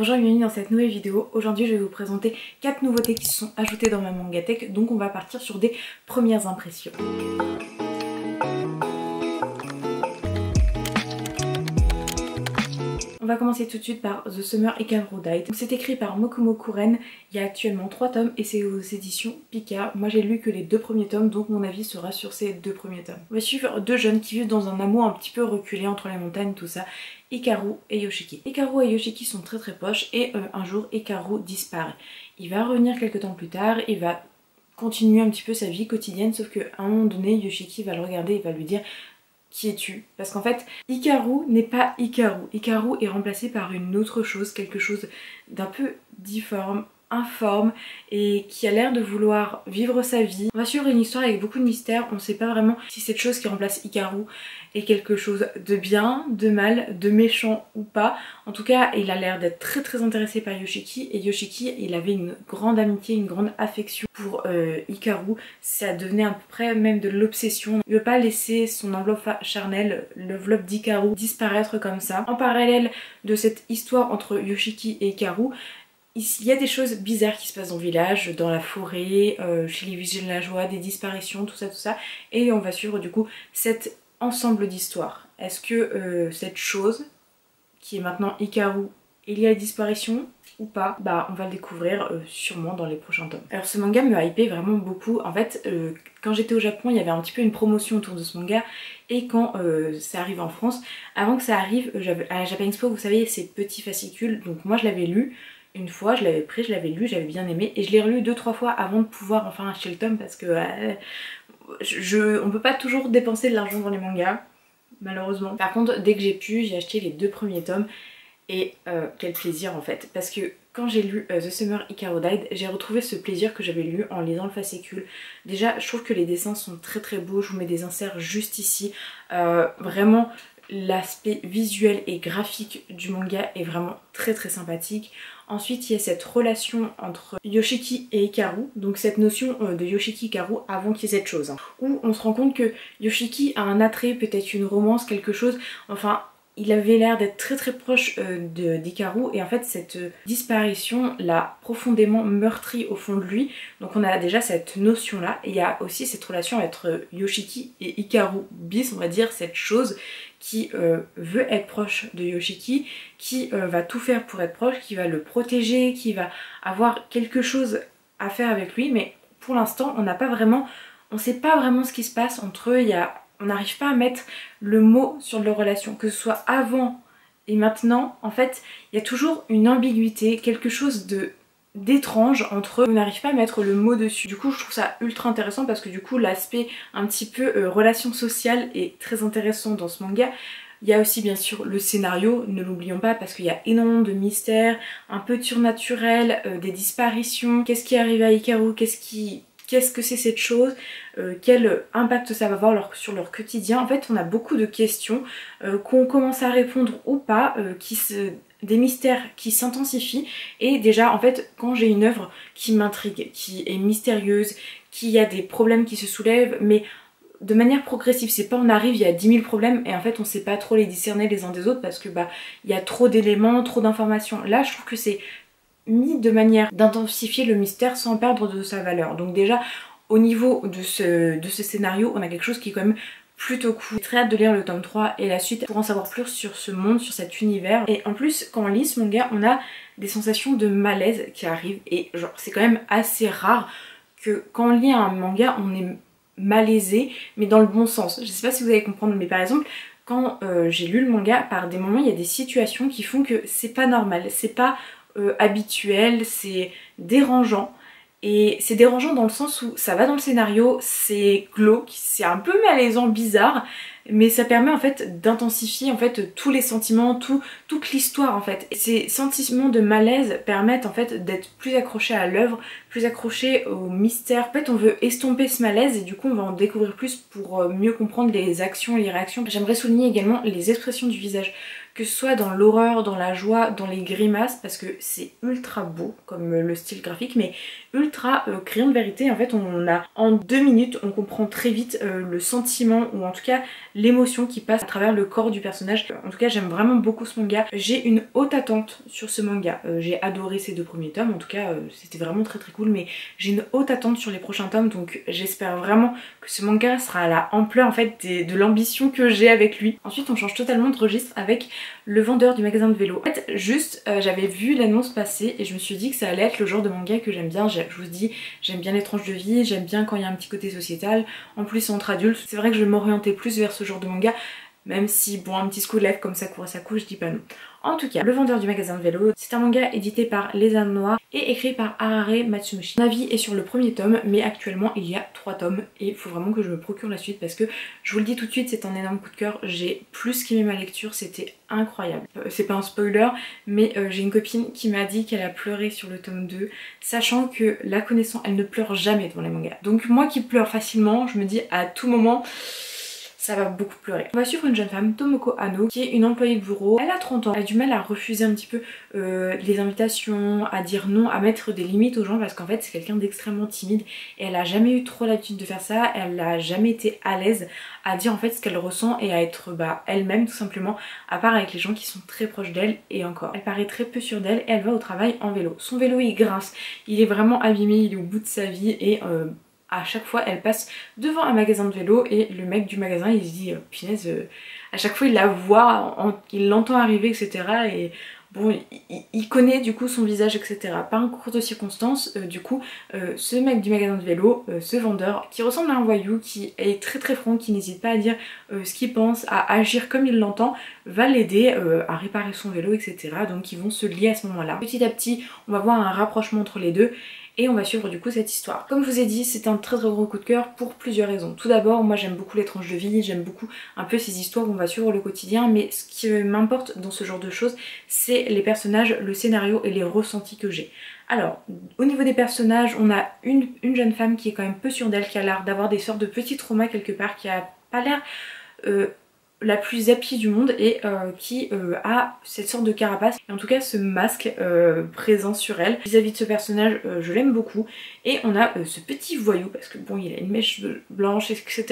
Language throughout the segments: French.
Bonjour et bienvenue dans cette nouvelle vidéo. Aujourd'hui je vais vous présenter 4 nouveautés qui se sont ajoutées dans ma mangatech, donc on va partir sur des premières impressions. On va commencer tout de suite par The Summer Ikaru Died. C'est écrit par Mokumo Kuren, il y a actuellement 3 tomes et c'est aux éditions Pika. Moi j'ai lu que les 2 premiers tomes, donc mon avis sera sur ces 2 premiers tomes. On va suivre 2 jeunes qui vivent dans un amour un petit peu reculé entre les montagnes, tout ça. Hikaru et Yoshiki. Hikaru et Yoshiki sont très proches et un jour Hikaru disparaît. Il va revenir quelques temps plus tard, il va continuer un petit peu sa vie quotidienne, sauf qu'à un moment donné Yoshiki va le regarder et va lui dire: qui es-tu? Parce qu'en fait, Hikaru n'est pas Hikaru. Hikaru est remplacé par une autre chose, quelque chose d'un peu difforme, informe et qui a l'air de vouloir vivre sa vie. On va suivre une histoire avec beaucoup de mystères, on ne sait pas vraiment si cette chose qui remplace Hikaru est quelque chose de bien, de mal, de méchant ou pas. En tout cas, il a l'air d'être très intéressé par Yoshiki et Yoshiki, il avait une grande amitié, une grande affection pour Hikaru. Ça devenait à peu près même de l'obsession. Il ne veut pas laisser son enveloppe charnelle, l'enveloppe d'Hikaru, disparaître comme ça. En parallèle de cette histoire entre Yoshiki et Hikaru, il y a des choses bizarres qui se passent dans le village, dans la forêt, chez les villageois, des disparitions, tout ça. Et on va suivre du coup cet ensemble d'histoires. Est-ce que cette chose, qui est maintenant Hikaru, il y a disparition ou pas? Bah on va le découvrir sûrement dans les prochains tomes. Alors ce manga me hypait vraiment beaucoup. En fait, quand j'étais au Japon, il y avait un petit peu une promotion autour de ce manga. Et quand ça arrive en France, avant que ça arrive, à la Japan Expo, vous savez, ces petits fascicules. Donc moi je l'avais lu. Une fois, je l'avais pris, je l'avais lu, j'avais bien aimé et je l'ai relu 2-3 fois avant de pouvoir enfin acheter le tome parce que on peut pas toujours dépenser de l'argent dans les mangas, malheureusement. Par contre, dès que j'ai pu, j'ai acheté les 2 premiers tomes et quel plaisir en fait. Parce que quand j'ai lu The Summer Ikaru Died, j'ai retrouvé ce plaisir que j'avais lu en lisant le fascicule. Déjà, je trouve que les dessins sont très beaux, je vous mets des inserts juste ici. Vraiment, l'aspect visuel et graphique du manga est vraiment très sympathique. Ensuite il y a cette relation entre Yoshiki et Hikaru, donc cette notion de Yoshiki Hikaru avant qu'il y ait cette chose, où on se rend compte que Yoshiki a un attrait, peut-être une romance, quelque chose, enfin il avait l'air d'être très proche d'Hikaru et en fait cette disparition l'a profondément meurtri au fond de lui. Donc on a déjà cette notion là et il y a aussi cette relation entre Yoshiki et Hikaru bis, on va dire, cette chose qui veut être proche de Yoshiki, qui va tout faire pour être proche, qui va le protéger, qui va avoir quelque chose à faire avec lui, mais pour l'instant on sait pas vraiment ce qui se passe entre eux. On n'arrive pas à mettre le mot sur leur relation, que ce soit avant et maintenant. En fait, il y a toujours une ambiguïté, quelque chose d'étrange entre eux. On n'arrive pas à mettre le mot dessus. Du coup, je trouve ça ultra intéressant parce que du coup, l'aspect un petit peu relation sociale est très intéressant dans ce manga. Il y a aussi bien sûr le scénario, ne l'oublions pas, parce qu'il y a énormément de mystères, un peu de surnaturel, des disparitions. Qu'est-ce qui arrive à Hikaru? Qu'est-ce que c'est cette chose? Quel impact ça va avoir sur leur quotidien? En fait, on a beaucoup de questions qu'on commence à répondre ou pas, des mystères qui s'intensifient. Et déjà, en fait, quand j'ai une œuvre qui m'intrigue, qui est mystérieuse, qui a des problèmes qui se soulèvent, mais de manière progressive, c'est pas on arrive, il y a 10 000 problèmes et en fait on sait pas trop les discerner les uns des autres parce que il y a trop d'éléments, trop d'informations. Là, je trouve que c'est mis de manière d'intensifier le mystère sans perdre de sa valeur. Donc déjà au niveau de ce scénario, on a quelque chose qui est quand même plutôt cool. J'ai très hâte de lire le tome 3 et la suite pour en savoir plus sur ce monde, sur cet univers. Et en plus, quand on lit ce manga, on a des sensations de malaise qui arrivent et genre c'est quand même assez rare que quand on lit un manga, on est malaisé, mais dans le bon sens. Je sais pas si vous allez comprendre, mais par exemple, quand j'ai lu le manga, par des moments, il y a des situations qui font que c'est pas normal, c'est pas habituel, c'est dérangeant. Et c'est dérangeant dans le sens où ça va dans le scénario, c'est glauque, c'est un peu malaisant, bizarre, mais ça permet en fait d'intensifier en fait tous les sentiments, toute l'histoire en fait. Et ces sentiments de malaise permettent en fait d'être plus accroché à l'œuvre, plus accroché au mystère. En fait on veut estomper ce malaise et du coup on va en découvrir plus pour mieux comprendre les actions et les réactions. J'aimerais souligner également les expressions du visage que ce soit dans l'horreur, dans la joie, dans les grimaces, parce que c'est ultra beau comme le style graphique, mais ultra crayon de vérité. En fait on a en 2 minutes on comprend très vite le sentiment ou en tout cas l'émotion qui passe à travers le corps du personnage. En tout cas j'aime vraiment beaucoup ce manga, j'ai une haute attente sur ce manga, j'ai adoré ces 2 premiers tomes, en tout cas c'était vraiment très cool, mais j'ai une haute attente sur les prochains tomes, donc j'espère vraiment que ce manga sera à la ampleur en fait de l'ambition que j'ai avec lui. Ensuite on change totalement de registre avec Le Vendeur du magasin de vélo. En fait juste j'avais vu l'annonce passer et je me suis dit que ça allait être le genre de manga que j'aime bien. Je vous dis, j'aime bien les tranches de vie, j'aime bien quand il y a un petit côté sociétal, en plus entre adultes. C'est vrai que je vais m'orienter plus vers ce genre de manga, même si bon un petit scout de lèvres comme ça court à sa couche, je dis pas non. En tout cas, Le Vendeur du magasin de vélo, c'est un manga édité par Les Âmes Noires et écrit par Harare Matsumochi. Mon avis est sur le premier tome, mais actuellement il y a 3 tomes et il faut vraiment que je me procure la suite parce que je vous le dis tout de suite, c'est un énorme coup de cœur. J'ai plus qu'aimé ma lecture, c'était incroyable. C'est pas un spoiler, mais j'ai une copine qui m'a dit qu'elle a pleuré sur le tome 2, sachant que la connaissant, elle ne pleure jamais devant les mangas. Donc moi qui pleure facilement, je me dis à tout moment ça va beaucoup pleurer. On va suivre une jeune femme, Tomoko Hano, qui est une employée de bureau. Elle a 30 ans, elle a du mal à refuser un petit peu les invitations, à dire non, à mettre des limites aux gens parce qu'en fait c'est quelqu'un d'extrêmement timide et elle a jamais eu trop l'habitude de faire ça, elle a jamais été à l'aise à dire en fait ce qu'elle ressent et à être elle-même tout simplement, à part avec les gens qui sont très proches d'elle et encore. Elle paraît très peu sûre d'elle et elle va au travail en vélo. Son vélo il grince, il est vraiment abîmé, il est au bout de sa vie et à chaque fois elle passe devant un magasin de vélo et le mec du magasin il se dit punaise, à chaque fois il la voit, il l'entend arriver etc. Et bon il connaît du coup son visage etc. Par un concours de circonstances ce mec du magasin de vélo, ce vendeur qui ressemble à un voyou, qui est très franc, qui n'hésite pas à dire ce qu'il pense, à agir comme il l'entend, va l'aider à réparer son vélo etc. Donc ils vont se lier à ce moment là. Petit à petit on va voir un rapprochement entre les deux et on va suivre du coup cette histoire. Comme je vous ai dit, c'est un très gros coup de cœur pour plusieurs raisons. Tout d'abord, moi j'aime beaucoup les tranches de vie, j'aime beaucoup un peu ces histoires où on va suivre le quotidien, mais ce qui m'importe dans ce genre de choses, c'est les personnages, le scénario et les ressentis que j'ai. Alors, au niveau des personnages, on a une jeune femme qui est quand même peu sûre d'elle, qui a l'air d'avoir des sortes de petits traumas quelque part, qui a pas l'air la plus happy du monde et qui a cette sorte de carapace et en tout cas ce masque présent sur elle. Vis-à-vis de ce personnage je l'aime beaucoup et on a ce petit voyou parce que bon il a une mèche blanche etc.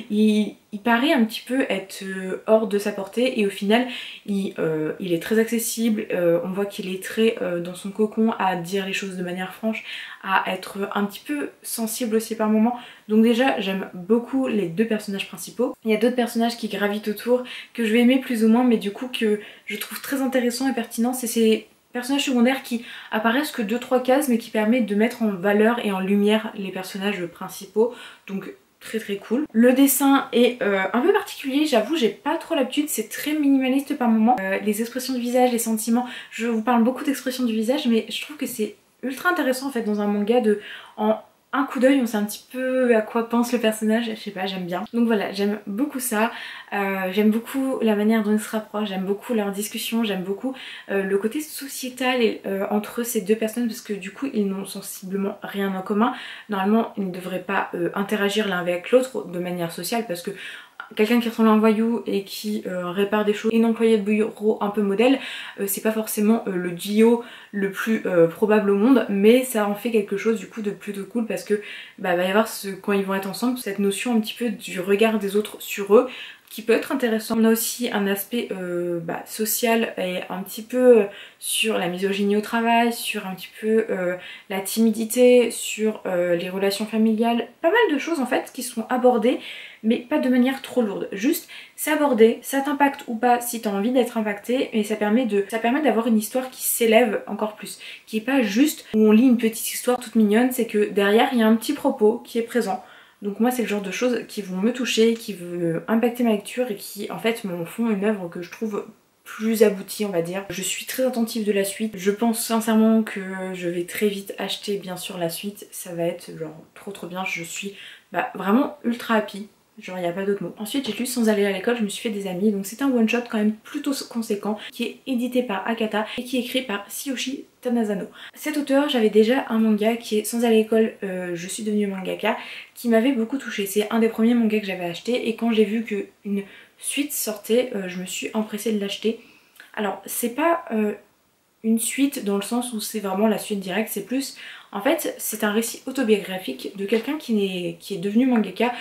Il paraît un petit peu être hors de sa portée et au final il est très accessible, on voit qu'il est très dans son cocon à dire les choses de manière franche, à être un petit peu sensible aussi par moments. Donc déjà j'aime beaucoup les 2 personnages principaux. Il y a d'autres personnages qui gravitent autour que je vais aimer plus ou moins mais du coup que je trouve très intéressant et pertinent, c'est ces personnages secondaires qui apparaissent que 2-3 cases mais qui permettent de mettre en valeur et en lumière les personnages principaux. Donc très cool. Le dessin est un peu particulier, j'avoue j'ai pas trop l'habitude, c'est très minimaliste par moments. Les expressions du visage, les sentiments, je vous parle beaucoup d'expressions du visage mais je trouve que c'est ultra intéressant en fait dans un manga de en un coup d'œil on sait un petit peu à quoi pense le personnage, je sais pas, j'aime bien. Donc voilà, j'aime beaucoup ça, j'aime beaucoup la manière dont ils se rapprochent, j'aime beaucoup leur discussion, j'aime beaucoup le côté sociétal entre ces 2 personnes parce que du coup ils n'ont sensiblement rien en commun. Normalement ils ne devraient pas interagir l'un avec l'autre de manière sociale parce que quelqu'un qui ressemble à un voyou et qui répare des choses, une employée de bureau un peu modèle, c'est pas forcément le duo le plus probable au monde, mais ça en fait quelque chose du coup de plutôt cool parce que va y avoir quand ils vont être ensemble cette notion un petit peu du regard des autres sur eux qui peut être intéressant. On a aussi un aspect social et un petit peu sur la misogynie au travail, sur un petit peu la timidité, sur les relations familiales, pas mal de choses en fait qui sont abordées mais pas de manière trop lourde, juste c'est abordé, ça t'impacte ou pas si t'as envie d'être impacté, mais ça permet d'avoir une histoire qui s'élève encore plus, qui est pas juste où on lit une petite histoire toute mignonne, c'est que derrière il y a un petit propos qui est présent. Donc moi c'est le genre de choses qui vont me toucher, qui vont impacter ma lecture et qui en fait m'en font une œuvre que je trouve plus aboutie on va dire. Je suis très attentive de la suite, je pense sincèrement que je vais très vite acheter bien sûr la suite, ça va être genre trop bien, je suis vraiment ultra happy. Genre il n'y a pas d'autre mot. Ensuite j'ai lu Sans aller à l'école, je me suis fait des amis, donc c'est un one shot quand même plutôt conséquent qui est édité par Akata et qui est écrit par Tsuyoshi Tanazano. Cet auteur, j'avais déjà un manga qui est Sans aller à l'école, je suis devenue mangaka, qui m'avait beaucoup touchée. C'est un des premiers mangas que j'avais acheté et quand j'ai vu qu'une suite sortait, je me suis empressée de l'acheter. Alors c'est pas une suite dans le sens où c'est vraiment la suite directe, c'est plus... En fait, c'est un récit autobiographique de quelqu'un qui est devenu mangaka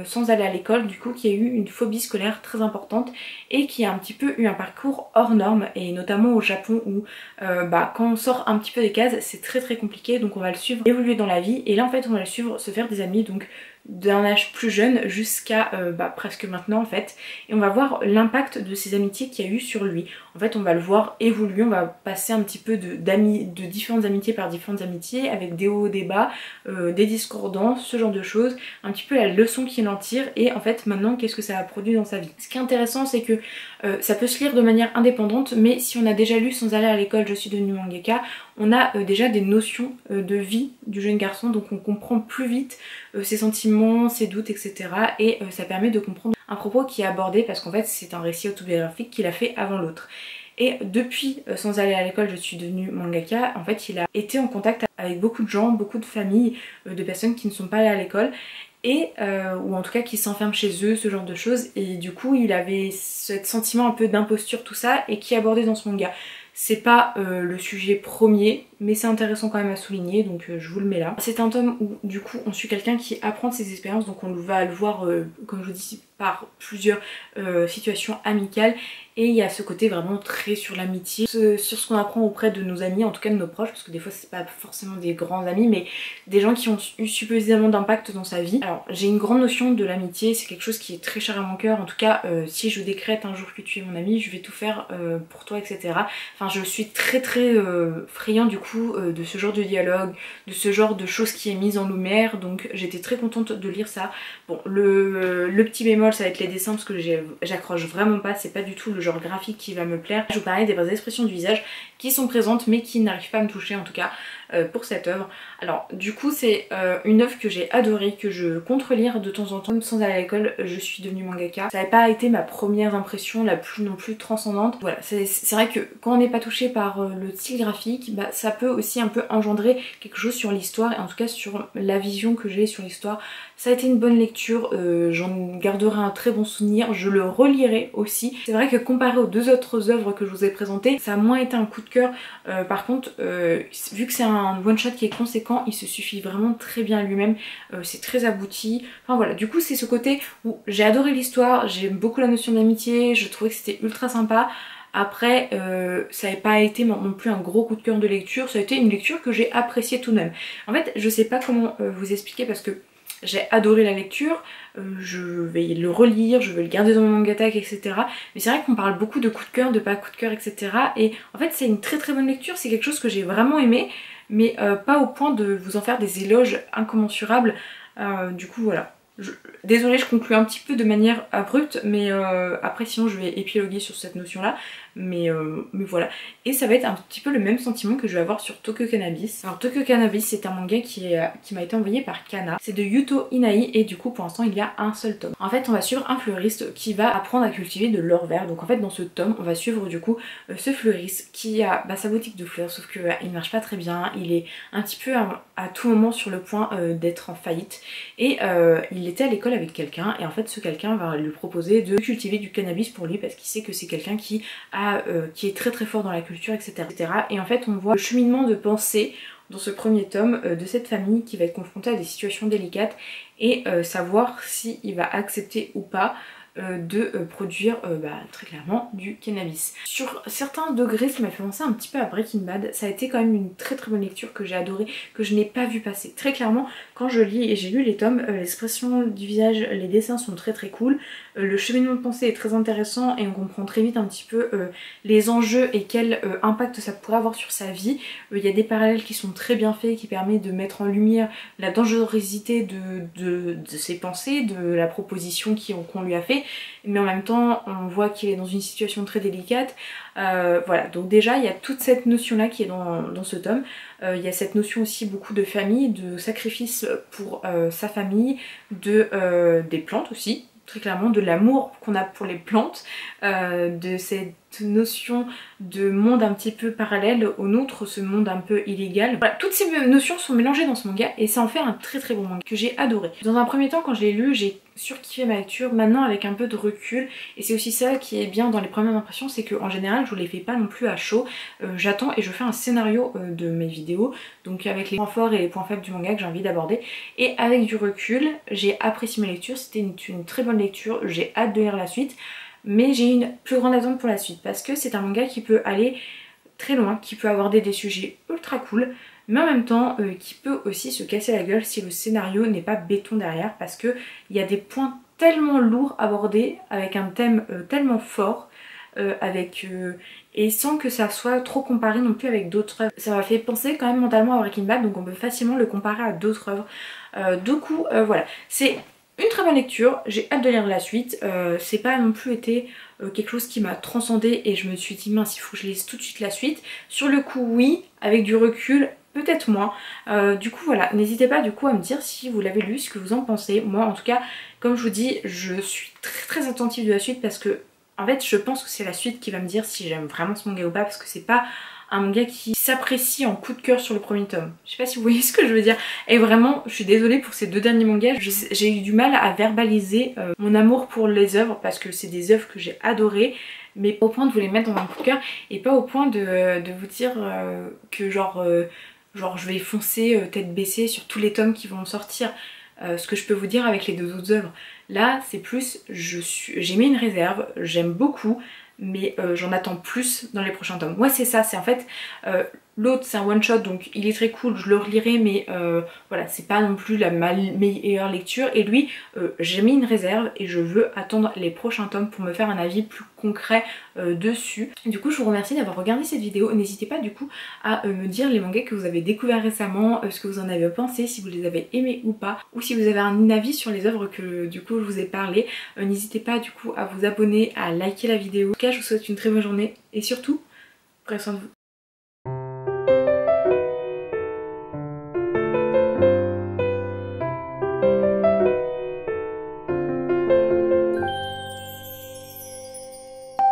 sans aller à l'école, du coup qui a eu une phobie scolaire très importante et qui a un petit peu eu un parcours hors norme, et notamment au Japon où quand on sort un petit peu des cases, c'est très compliqué, donc on va le suivre évoluer dans la vie, et là en fait on va le suivre se faire des amis, donc d'un âge plus jeune jusqu'à presque maintenant en fait, et on va voir l'impact de ces amitiés qu'il y a eu sur lui. En fait on va le voir évoluer, on va passer un petit peu de différentes amitiés par différentes amitiés, avec des hauts, des bas, des discordances, ce genre de choses, un petit peu la leçon qu'il en tire, et en fait maintenant qu'est-ce que ça a produit dans sa vie. Ce qui est intéressant c'est que ça peut se lire de manière indépendante, mais si on a déjà lu sans aller à l'école Je suis devenue mangaka, on a déjà des notions de vie du jeune garçon, donc on comprend plus vite ses sentiments, ses doutes, etc. Et ça permet de comprendre un propos qui est abordé, parce qu'en fait c'est un récit autobiographique qu'il a fait avant l'autre. Et depuis sans aller à l'école Je suis devenue mangaka, en fait il a été en contact avec beaucoup de gens, beaucoup de familles, de personnes qui ne sont pas allées à l'école, et ou en tout cas qui s'enferment chez eux, ce genre de choses, et du coup il avait ce sentiment un peu d'imposture, tout ça, et qui est abordé dans ce manga. C'est pas le sujet premier, mais c'est intéressant quand même à souligner, donc je vous le mets là. C'est un tome où du coup on suit quelqu'un qui apprend de ses expériences, donc on va le voir comme je vous dis par plusieurs situations amicales, et il y a ce côté vraiment très sur l'amitié, sur ce qu'on apprend auprès de nos amis, en tout cas de nos proches, parce que des fois c'est pas forcément des grands amis, mais des gens qui ont eu suffisamment d'impact dans sa vie. Alors j'ai une grande notion de l'amitié, c'est quelque chose qui est très cher à mon cœur, en tout cas si je décrète un jour que tu es mon ami, je vais tout faire pour toi, etc. Enfin je suis très friand du coup de ce genre de dialogue, de ce genre de choses qui est mise en lumière, donc j'étais très contente de lire ça. Bon le petit bémol ça va être les dessins, parce que j'accroche vraiment pas, c'est pas du tout le genre graphique qui va me plaire. Je vous parlais des expressions du visage qui sont présentes mais qui n'arrivent pas à me toucher en tout cas pour cette œuvre. Alors du coup c'est une œuvre que j'ai adorée, que je compte relire de temps en temps sans aller à l'école Je suis devenue mangaka. Ça n'avait pas été ma première impression la plus non plus transcendante. Voilà, c'est vrai que quand on n'est pas touché par le style graphique, ça peut aussi un peu engendrer quelque chose sur l'histoire, et en tout cas sur la vision que j'ai sur l'histoire. Ça a été une bonne lecture, j'en garderai un très bon souvenir, je le relirai aussi. C'est vrai que comparé aux deux autres œuvres que je vous ai présentées, ça a moins été un coup de cœur. Par contre, vu que c'est un one shot qui est conséquent, il se suffit vraiment très bien à lui-même, c'est très abouti. Enfin voilà, du coup c'est ce côté où j'ai adoré l'histoire, j'aime beaucoup la notion d'amitié, je trouvais que c'était ultra sympa. Après, ça n'a pas été non plus un gros coup de cœur de lecture, ça a été une lecture que j'ai appréciée tout de même. En fait, je sais pas comment vous expliquer, parce que j'ai adoré la lecture, je vais le relire, je vais le garder dans mon Mangatag, etc. Mais c'est vrai qu'on parle beaucoup de coup de cœur, de pas coup de cœur, etc. Et en fait c'est une très bonne lecture, c'est quelque chose que j'ai vraiment aimé, mais pas au point de vous en faire des éloges incommensurables. Du coup voilà. Désolée, je conclue un petit peu de manière abrupte, mais après sinon je vais épiloguer sur cette notion là, mais voilà. Et ça va être un petit peu le même sentiment que je vais avoir sur Tokyo Cannabis. Alors Tokyo Cannabis c'est un manga qui m'a été envoyé par Kana, c'est de Yuto Inai, et du coup pour l'instant il y a un seul tome. En fait on va suivre un fleuriste qui va apprendre à cultiver de l'or vert, donc en fait dans ce tome on va suivre du coup ce fleuriste qui a sa boutique de fleurs, sauf que il marche pas très bien, il est un petit peu à tout moment sur le point d'être en faillite, et il était à l'école avec quelqu'un, et en fait ce quelqu'un va lui proposer de cultiver du cannabis pour lui, parce qu'il sait que c'est quelqu'un qui est très fort dans la culture, etc. Et en fait on voit le cheminement de pensée dans ce premier tome de cette famille qui va être confrontée à des situations délicates, et savoir s'il va accepter ou pas de produire très clairement du cannabis. Sur certains degrés ça m'a fait penser un petit peu à Breaking Bad, ça a été quand même une très bonne lecture que j'ai adorée, que je n'ai pas vu passer. Très clairement quand je lis, et j'ai lu les tomes, l'expression du visage, les dessins sont très cool, le cheminement de pensée est très intéressant, et on comprend très vite un petit peu les enjeux et quel impact ça pourrait avoir sur sa vie. Il y a des parallèles qui sont très bien faits, qui permettent de mettre en lumière la dangerosité de ses pensées, de la proposition qu'on lui a fait, mais en même temps on voit qu'il est dans une situation très délicate. Voilà, donc déjà il y a toute cette notion là qui est dans ce tome. Il y a cette notion aussi beaucoup de famille, de sacrifice pour sa famille, des plantes aussi, très clairement, de l'amour qu'on a pour les plantes, de cette notion de monde un petit peu parallèle au nôtre, ce monde un peu illégal. Voilà, toutes ces notions sont mélangées dans ce manga et ça en fait un très très bon manga que j'ai adoré. Dans un premier temps, quand je l'ai lu, j'ai surkiffé ma lecture. Maintenant, avec un peu de recul, et c'est aussi ça qui est bien dans les premières impressions, c'est qu'en général, je vous les fais pas non plus à chaud. J'attends et je fais un scénario de mes vidéos, donc avec les points forts et les points faibles du manga que j'ai envie d'aborder. Et avec du recul, j'ai apprécié ma lecture, c'était une très bonne lecture, j'ai hâte de lire la suite. Mais j'ai une plus grande attente pour la suite parce que c'est un manga qui peut aller très loin, qui peut aborder des sujets ultra cool, mais en même temps qui peut aussi se casser la gueule si le scénario n'est pas béton derrière, parce qu'il y a des points tellement lourds abordés avec un thème tellement fort, et sans que ça soit trop comparé non plus avec d'autres œuvres. Ça m'a fait penser quand même mentalement à Breaking Bad, donc on peut facilement le comparer à d'autres œuvres. Du coup voilà, c'est une très bonne lecture, j'ai hâte de lire la suite. C'est pas non plus été quelque chose qui m'a transcendée et je me suis dit mince, il faut que je lise tout de suite la suite. Sur le coup oui, avec du recul peut-être moins. Du coup voilà, n'hésitez pas du coup à me dire si vous l'avez lu, ce que vous en pensez. Moi en tout cas, comme je vous dis, je suis très très attentive de la suite parce que en fait je pense que c'est la suite qui va me dire si j'aime vraiment ce manga ou pas, parce que c'est pas un manga qui s'apprécie en coup de cœur sur le premier tome. Je sais pas si vous voyez ce que je veux dire. Et vraiment, je suis désolée pour ces deux derniers mangas. J'ai eu du mal à verbaliser mon amour pour les œuvres parce que c'est des œuvres que j'ai adorées, mais pas au point de vous les mettre dans un coup de cœur et pas au point de vous dire que genre je vais foncer tête baissée sur tous les tomes qui vont sortir. Ce que je peux vous dire avec les deux autres œuvres. Là, c'est plus, j'ai mis une réserve, j'aime beaucoup, mais j'en attends plus dans les prochains tomes. Moi c'est ça, c'est en fait l'autre c'est un one shot donc il est très cool, je le relirai, mais voilà, c'est pas non plus la meilleure lecture. Et lui j'ai mis une réserve et je veux attendre les prochains tomes pour me faire un avis plus concret dessus. Du coup je vous remercie d'avoir regardé cette vidéo. N'hésitez pas du coup à me dire les mangas que vous avez découverts récemment, ce que vous en avez pensé, si vous les avez aimés ou pas, ou si vous avez un avis sur les œuvres que du coup je vous ai parlé. N'hésitez pas du coup à vous abonner, à liker la vidéo. En tout cas je vous souhaite une très bonne journée et surtout prenez soin de vous.